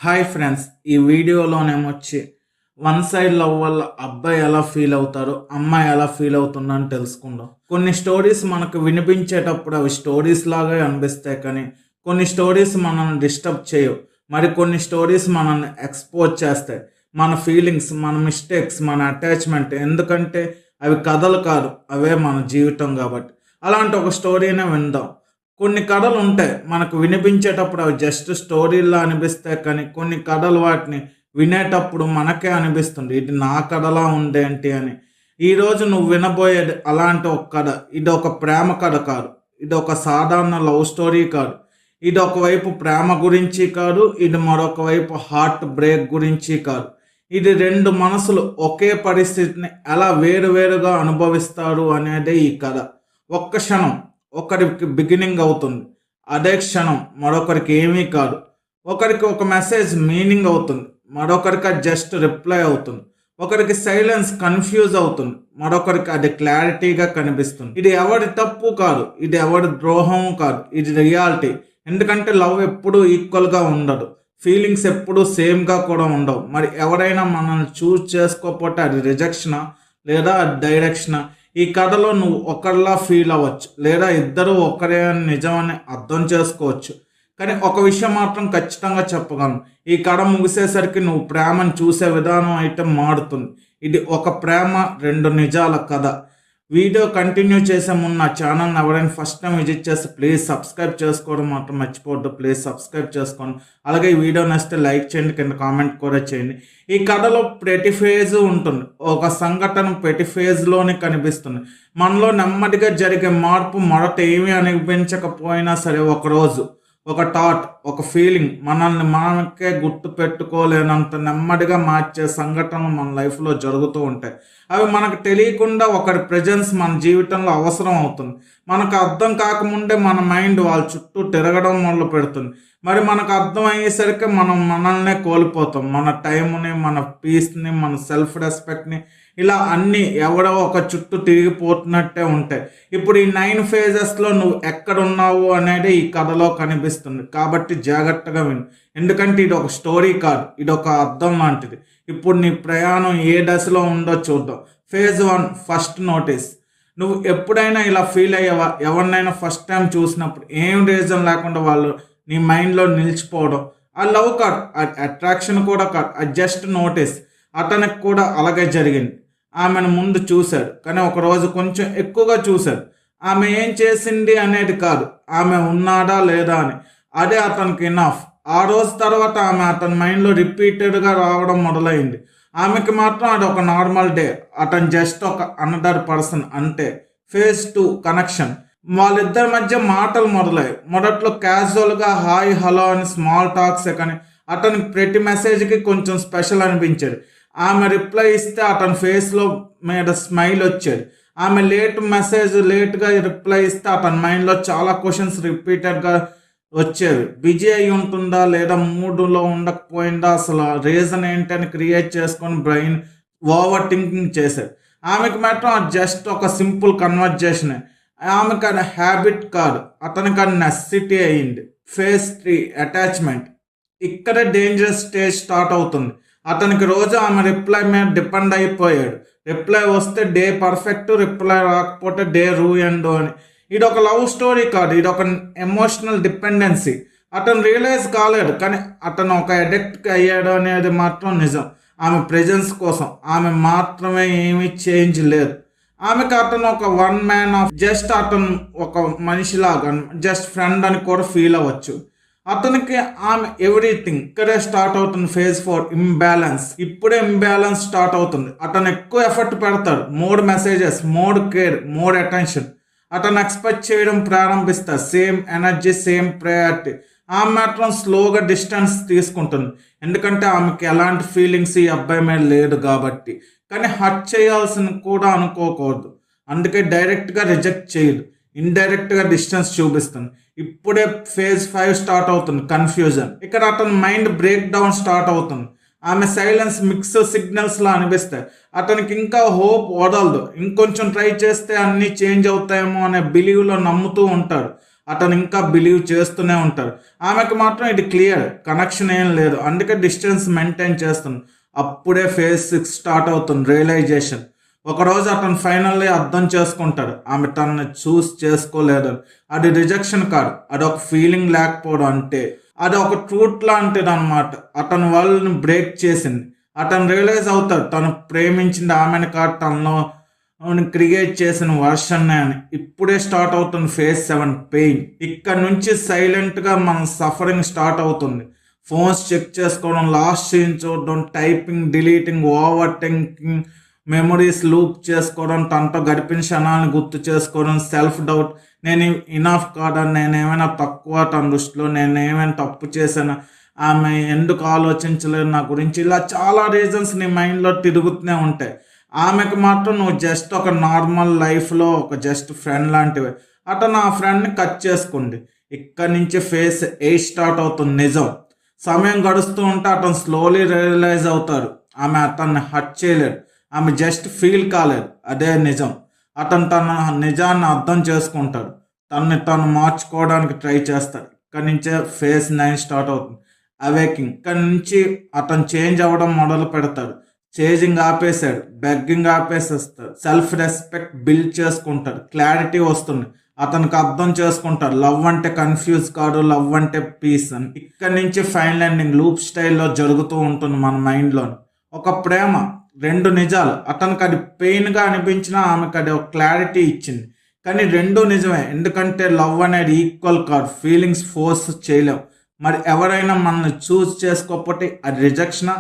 Hi friends, ఈ వీడియోలోనేమొచ్చి one side love వల్ల అబ్బాయి ఎలా ఫీల్ అవుతారో అమ్మాయి ఎలా ఫీల్ అవుతుందని తెలుసుకుందాం. కొన్ని స్టోరీస్ మనకు వినిపించేటప్పుడు అవి స్టోరీస్ లాగా అనిపిస్తాయి, కానీ కొన్ని స్టోరీస్ మనల్ని డిస్టర్బ్ చేయవు. మరి కొన్ని స్టోరీస్ మనల్ని ఎక్స్పోజ్ చేస్తాయి, మన ఫీలింగ్స్, మన మిస్టేక్స్, మన అటాచ్మెంట్. ఎందుకంటే అవి కథలు కాదు, అవే మన జీవితం కాబట్టి. అలాంటి ఒక స్టోరీనే విందాం. కొన్ని కథలు ఉంటాయి మనకు వినిపించేటప్పుడు అవి జస్ట్ స్టోరీలా అనిపిస్తాయి, కానీ కొన్ని కథలు వాటిని వినేటప్పుడు మనకే అనిపిస్తుంది ఇది నా కథలా ఉందేంటి అని. ఈరోజు నువ్వు వినబోయేది అలాంటి ఒక కథ. ఇది ఒక ప్రేమ కథ కాదు, ఇది ఒక సాధారణ లవ్ స్టోరీ కాదు, ఇది ఒకవైపు ప్రేమ గురించి కాదు, ఇది మరొక వైపు హార్ట్ బ్రేక్ గురించి కాదు. ఇది రెండు మనసులు ఒకే పరిస్థితిని ఎలా వేరువేరుగా అనుభవిస్తారు అనేదే ఈ కథ. ఒక్క క్షణం ఒకరికి బిగినింగ్ అవుతుంది, అదే క్షణం మరొకరికి ఏమీ కాదు. ఒకరికి ఒక మెసేజ్ మీనింగ్ అవుతుంది, మరొకరికి అది జస్ట్ రిప్లై అవుతుంది. ఒకరికి సైలెన్స్ కన్ఫ్యూజ్ అవుతుంది, మరొకరికి అది క్లారిటీగా కనిపిస్తుంది. ఇది ఎవరి తప్పు కాదు, ఇది ఎవరి ద్రోహం కాదు, ఇది రియాలిటీ. ఎందుకంటే లవ్ ఎప్పుడూ ఈక్వల్గా ఉండదు, ఫీలింగ్స్ ఎప్పుడూ సేమ్గా కూడా ఉండవు. మరి ఎవరైనా మనల్ని చూస్ చేసుకోకపోతే అది రిజెక్షనా లేదా డైరెక్షనా? ఈ కథలో నువ్వు ఒకరిలా ఫీల్ అవ్వచ్చు, లేదా ఇద్దరు ఒకరే అని నిజమని అర్థం చేసుకోవచ్చు. కానీ ఒక విషయం మాత్రం ఖచ్చితంగా చెప్పగలను, ఈ కథ ముగిసేసరికి నువ్వు ప్రేమను చూసే విధానం అయితే మారుతుంది. ఇది ఒక ప్రేమ రెండు నిజాల కథ. వీడియో కంటిన్యూ చేసే ముందు నా ఛానల్ని ఎవరైనా ఫస్ట్ టైం విజిట్ చేస్తే ప్లీజ్ సబ్స్క్రైబ్ చేసుకోవడం మాత్రం మర్చిపోవద్దు. ప్లీజ్ సబ్స్క్రైబ్ చేసుకోండి. అలాగే ఈ వీడియో నచ్చితే లైక్ చేయండి, కింద కామెంట్ కూడా చేయండి. ఈ కథలో ప్రతి ఫేజ్ ఉంటుంది, ఒక సంఘటన ప్రతి ఫేజ్లోనే కనిపిస్తుంది. మనలో నెమ్మదిగా జరిగే మార్పు మొదట ఏమీ అనిపించకపోయినా సరే, ఒకరోజు ఒక థాట్, ఒక ఫీలింగ్ మనల్ని మనకే గుర్తు పెట్టుకోలేనంత నెమ్మదిగా మార్చే సంఘటనలు మన లైఫ్లో జరుగుతూ ఉంటాయి. అవి మనకు తెలియకుండా ఒకరి ప్రెజెన్స్ మన జీవితంలో అవసరం అవుతుంది. మనకు అర్థం కాకముందే మన మైండ్ వాళ్ళ చుట్టూ తిరగడం మొదలు పెడుతుంది. మరి మనకు అర్థం అయ్యేసరికి మనం మనల్నే కోల్పోతాం, మన టైంని, మన పీస్ని, మన సెల్ఫ్ రెస్పెక్ట్ని. ఇలా అన్నీ ఎవడో ఒక చుట్టూ తిరిగిపోతున్నట్టే ఉంటాయి. ఇప్పుడు ఈ 9 ఫేజెస్లో నువ్వు ఎక్కడున్నావు అనేది ఈ కథలో కనిపిస్తుంది. కాబట్టి జాగ్రత్తగా విను, ఎందుకంటే ఇది ఒక స్టోరీ కాదు, ఇది ఒక అర్థం లాంటిది. ఇప్పుడు నీ ప్రయాణం ఏ దశలో ఉందో చూద్దాం. Phase 1, first notice. నువ్వు ఎప్పుడైనా ఇలా ఫీల్ అయ్యావా? ఎవరినైనా ఫస్ట్ టైం చూసినప్పుడు ఏం రీజన్ లేకుండా వాళ్ళు నీ మైండ్లో నిలిచిపోవడం. ఆ లవ్ కాదు, అట్రాక్షన్ కూడా కాదు, అది జస్ట్ నోటీస్. అతనికి కూడా అలాగే జరిగింది. ఆమెను ముందు చూశాడు, కానీ ఒకరోజు కొంచెం ఎక్కువగా చూశాడు. ఆమె ఏం చేసింది అనేది కాదు, ఆమె ఉన్నాడా లేదా అని. అదే అతనికి ఇనఫ్. ఆ రోజు తర్వాత ఆమె అతని మైండ్లో రిపీటెడ్గా రావడం మొదలైంది. ఆమెకి మాత్రం అది ఒక నార్మల్ డే, అతను జస్ట్ ఒక అనదర్ పర్సన్ అంతే. Phase 2, connection. వాళ్ళిద్దరి మధ్య మాటలు మొదలయ్యాయి. మొదట్లో క్యాజువల్గా హాయ్ హలో అని స్మాల్ టాక్సే, కానీ అతనికి ప్రతి మెసేజ్కి కొంచెం స్పెషల్ అనిపించేది. ఆమె రిప్లై ఇస్తే అతని ఫేస్లో మీద స్మైల్ వచ్చేది. ఆమె లేట్గా రిప్లై ఇస్తే అతని మైండ్లో చాలా క్వశ్చన్స్ రిపీటెడ్గా వచ్చేవి. బిజీ అయి ఉంటుందా, లేదా మూడ్లో ఉండకపోయిందా, అసలు రీజన్ ఏంటని క్రియేట్ చేసుకొని బ్రెయిన్ ఓవర్ థింకింగ్ చేసేది. ఆమెకి మాత్రం అది జస్ట్ ఒక సింపుల్ కన్వర్జేషనే. ఆమెకు అది హ్యాబిట్ కాదు, అతనికి అది నెసెసిటీ అయ్యింది. Phase 3, attachment. ఇక్కడే డేంజరస్ స్టేజ్ స్టార్ట్ అవుతుంది. అతనికి రోజు ఆమె రిప్లై మీద డిపెండ్ అయిపోయాడు. రిప్లై వస్తే డే పర్ఫెక్ట్, రిప్లై రాకపోతే డే రూయండ్ అని. ఇది ఒక లవ్ స్టోరీ కాదు, ఇది ఒక ఎమోషనల్ డిపెండెన్సీ. అతను రియలైజ్ కాలేడు, కానీ అతను ఒక అడిక్ట్ అయ్యాడు అనేది మాత్రం నిజం. ఆమె ప్రెజెన్స్ కోసం ఆమె మాత్రమే ఏమీ చేంజ్ లేదు. ఆమెకు అతను ఒక వన్ మ్యాన్ ఆఫ్, జస్ట్ అతను ఒక మనిషిలాగా, జస్ట్ ఫ్రెండ్ అని కూడా ఫీల్ అవ్వచ్చు. అతనికి ఆమె ఎవ్రీథింగ్. ఇక్కడే స్టార్ట్ అవుతుంది ఫేజ్ 4, ఇంబ్యాలెన్స్. ఇప్పుడే ఇంబ్యాలెన్స్ స్టార్ట్ అవుతుంది. అతను ఎక్కువ ఎఫర్ట్ పెడతాడు, more messages, more care, more attention. అతను ఎక్స్పెక్ట్ చేయడం ప్రారంభిస్తాడు, సేమ్ ఎనర్జీ, సేమ్ ప్రయారిటీ. ఆమె మాత్రం స్లోగా డిస్టెన్స్ తీసుకుంటుంది, ఎందుకంటే ఆమెకి ఎలాంటి ఫీలింగ్స్ ఈ అబ్బాయి మీద లేదు కాబట్టి. కానీ హర్ట్ చేయాల్సిన కూడా అనుకోకూడదు, అందుకే డైరెక్ట్గా రిజెక్ట్ చేయదు, ఇండైరెక్ట్గా డిస్టెన్స్ చూపిస్తుంది. ఇప్పుడే ఫేజ్ 5 స్టార్ట్ అవుతుంది, కన్ఫ్యూజన్. ఇక్కడ అతని మైండ్ బ్రేక్ డౌన్ స్టార్ట్ అవుతుంది. ఆమె సైలెన్స్ మిక్స్ సిగ్నల్స్లా అనిపిస్తాయి. అతనికి ఇంకా హోప్ వదలదు, ఇంకొంచెం ట్రై చేస్తే అన్నీ చేంజ్ అవుతాయేమో అనే బిలీవ్లో నమ్ముతూ ఉంటాడు. అతను ఇంకా బిలీవ్ చేస్తూనే ఉంటారు. ఆమెకు మాత్రం ఇది క్లియర్, కనెక్షన్ ఏం లేదు, అందుకే డిస్టెన్స్ మెయింటైన్ చేస్తుంది. అప్పుడే ఫేజ్ 6 స్టార్ట్ అవుతుంది, రియలైజేషన్. ఒకరోజు అతను ఫైనల్లీ అర్థం చేసుకుంటాడు ఆమె తనని చూస్ చేసుకోలేదని. అది రిజెక్షన్ కాదు, అది ఒక ఫీలింగ్ లేకపోవడం, అంటే అది ఒక ట్రూత్ లాంటిది అనమాట. అతను వాళ్ళని బ్రేక్ చేసింది. అతను రియలైజ్ అవుతాడు తను ప్రేమించింది ఆమెను కాదు, తనలో క్రియేట్ చేసిన వర్షన్ అని. ఇప్పుడే స్టార్ట్ అవుతుంది ఫేజ్ 7 పెయిన్. ఇక్కడ నుంచి సైలెంట్గా మన సఫరింగ్ స్టార్ట్ అవుతుంది. ఫోన్స్ చెక్ చేసుకోవడం, లాస్ట్ సీన్ చూడడం, typing, deleting, over thinking, memories loop చేసుకోవడం, తనతో గడిపిన క్షణాలను గుర్తు చేసుకోవడం, సెల్ఫ్ డౌట్, నేను ఇనఫ్ కాదని, నేనేమైనా తక్కువ తన దృష్టిలో, నేనేమైనా తప్పు చేశాను, ఆమె ఎందుకు ఆలోచించలేదు నా గురించి, ఇలా చాలా రీజన్స్ నీ మైండ్లో తిరుగుతూనే ఉంటాయి. ఆమెకు మాత్రం నువ్వు జస్ట్ ఒక నార్మల్ లైఫ్లో ఒక జస్ట్ ఫ్రెండ్ లాంటివి. అతను ఆ ఫ్రెండ్ని కట్ చేసుకోండి. ఇక్కడి నుంచి ఫేజ్ 8 స్టార్ట్ అవుతుంది, నిజం. సమయం గడుస్తూ ఉంటే అతను స్లోలీ రియలైజ్ అవుతాడు ఆమె అతన్ని హర్ట్ చేయలేదు, ఆమె జస్ట్ ఫీల్ కాలేదు, అదే నిజం. అతను తన నిజాన్ని అర్థం చేసుకుంటాడు, తనని తను మార్చుకోవడానికి ట్రై చేస్తాడు. ఇక్కడి నుంచే ఫేజ్ 9 స్టార్ట్ అవుతుంది, అవేకింగ్. ఇక్కడి నుంచి అతను చేంజ్ అవ్వడం మొదలు పెడతాడు. చేజింగ్ ఆపేశాడు, బెగ్గింగ్ ఆపేసేస్తాడు, సెల్ఫ్ రెస్పెక్ట్ బిల్డ్ చేసుకుంటాడు, క్లారిటీ వస్తుంది. అతనికి అర్థం చేసుకుంటాడు లవ్ అంటే కన్ఫ్యూజ్ కాదు, లవ్ అంటే పీస్ అని. ఇక్కడి నుంచి ఫైనల్ ఎండింగ్ లూప్ స్టైల్లో జరుగుతూ ఉంటుంది మన మైండ్లో. ఒక ప్రేమ, 2 నిజాలు. అతనికి అది పెయిన్గా అనిపించినా ఆమెకు అది ఒక క్లారిటీ ఇచ్చింది. కానీ 2 నిజమే, ఎందుకంటే లవ్ అనేది ఈక్వల్ కాదు, ఫీలింగ్స్ ఫోర్స్ చేయలేవు. మరి ఎవరైనా మనల్ని చూస్ చేసుకోకపోతే అది రిజెక్షనా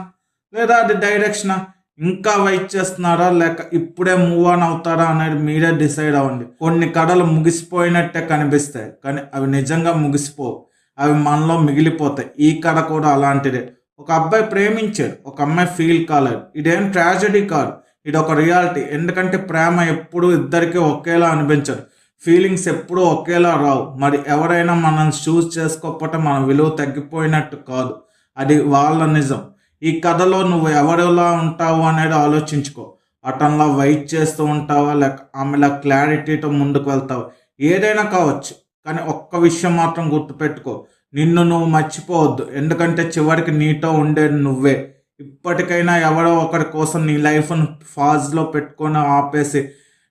లేదా అది డైరెక్షనా? ఇంకా వెయిట్ చేస్తున్నారా లేక ఇప్పుడే మూవ్ ఆన్ అవుతారా అనేది మీరే డిసైడ్ అవ్వండి. కొన్ని కథలు ముగిసిపోయినట్టే కనిపిస్తాయి, కానీ అవి నిజంగా ముగిసిపోవు, అవి మనలో మిగిలిపోతాయి. ఈ కథ కూడా అలాంటిదే. ఒక అబ్బాయి ప్రేమించాడు, ఒక అమ్మాయి ఫీల్ కాలేదు. ఇదేం ట్రాజడీ కాదు, ఇది ఒక రియాలిటీ. ఎందుకంటే ప్రేమ ఎప్పుడు ఇద్దరికీ ఒకేలా అనిపించదు, ఫీలింగ్స్ ఎప్పుడూ ఒకేలా రావు. మరి ఎవరైనా మనల్ని చూస్ చేసుకోకపోతే మన విలువ తగ్గిపోయినట్టు కాదు, అది వాళ్ళ నిజం. ఈ కథలో నువ్వు ఎవరిలా ఉంటావు అనేది ఆలోచించుకో. అతనిలా వెయిట్ చేస్తూ ఉంటావా లేక ఆమెలా క్లారిటీతో ముందుకు వెళ్తావా? ఏదైనా కావచ్చు, కానీ ఒక్క విషయం మాత్రం గుర్తుపెట్టుకో, నిన్ను నువ్వు మర్చిపోవద్దు. ఎందుకంటే చివరికి నీతో ఉండేది నువ్వే. ఇప్పటికైనా ఎవరో ఒకరి కోసం నీ లైఫ్ను ఫాజ్లో పెట్టుకొని ఆపేసి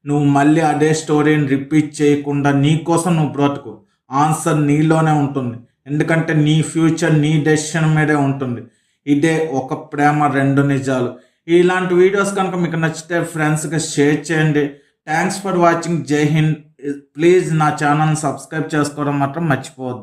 నువ్వు మళ్ళీ అదే స్టోరీని రిపీట్ చేయకుండా నీ కోసం నువ్వు బ్రతుకు. ఆన్సర్ నీలోనే ఉంటుంది, ఎందుకంటే నీ ఫ్యూచర్ నీ డెసిషన్ మీదే ఉంటుంది. ఇదే ఒక ప్రేమ 2 నిజాలు. ఇలాంటి వీడియోస్ కనుక మీకు నచ్చితే ఫ్రెండ్స్కి షేర్ చేయండి. Thanks for watching. జై హింద్. ప్లీజ్ నా ఛానల్ని సబ్స్క్రైబ్ చేసుకోవడం మాత్రం మర్చిపోవద్దు.